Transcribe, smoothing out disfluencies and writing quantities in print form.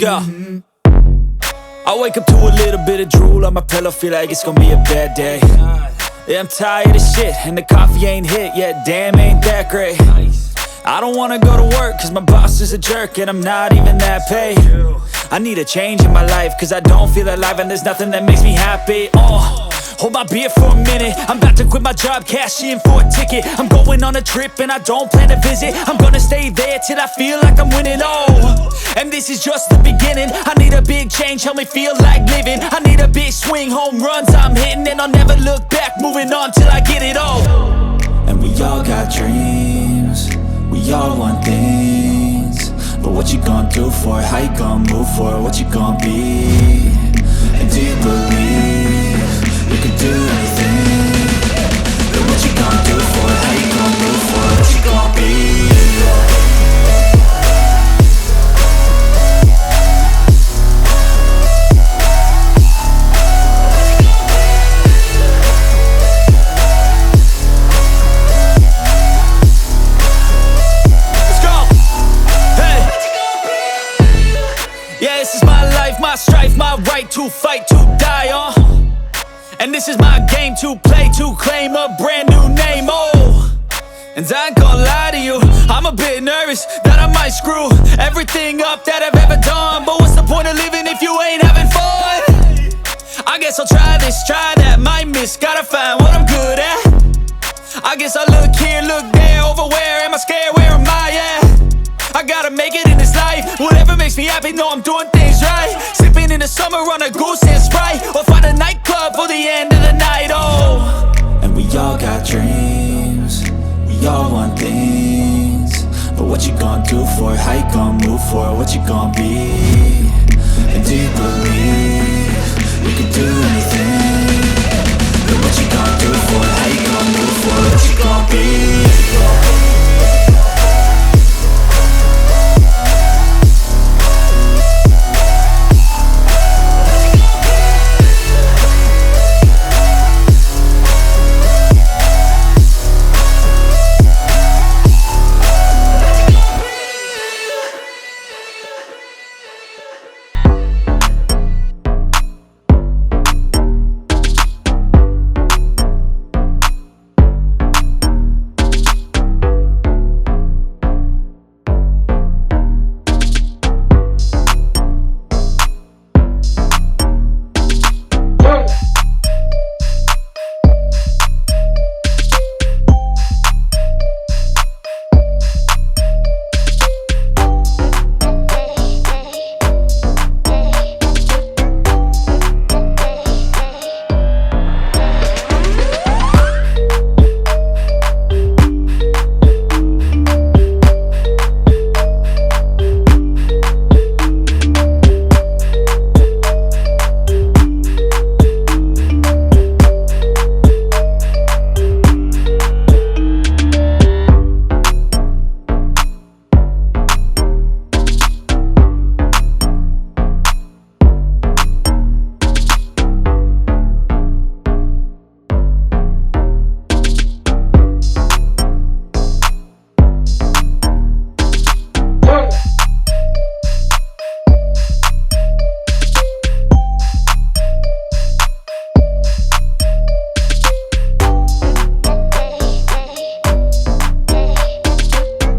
Yeah. I wake up to a little bit of drool on my pillow, feel like it's gonna be a bad day. Yeah, I'm tired of shit, and the coffee ain't hit yet, damn, ain't that great. I don't wanna go to work, cause my boss is a jerk, and I'm not even that paid. I need a change in my life, cause I don't feel alive, and there's nothing that makes me happy. Hold my beer for a minute, I'm about to quit my job, cash in for a ticket. I'm going on a trip and I don't plan to visit. I'm gonna stay there till I feel like I'm winning, and this is just the beginning. I need a big change, help me feel like living. I need a big swing, home runs I'm hitting, and I'll never look back, moving on till I get it all. And we all got dreams, we all want things, but what you gonna do for it? How you gonna move for it? What you gonna be? And do you believe you can do anything? But what you gonna do for it? How you gonna move for it? What you gonna be? Let's go! Hey! Yeah, this is my life, my strife, my right to fight, to die, and this is my game to play, to claim a brand new name, and I ain't gonna lie to you, I'm a bit nervous that I might screw everything up that I've ever done. But what's the point of living if you ain't having fun? I guess I'll try this, try that, might miss, gotta find what I'm good at. I guess I look here, look there, over where am I scared, where am I at? I gotta make it in this life, whatever makes me happy, know I'm doing things right. Sipping in the summer on a goose and Sprite, or find a nightclub for the end of the night, And we all got dreams, we all want things, but what you gonna do for it? How you gonna move for it? What you gonna be?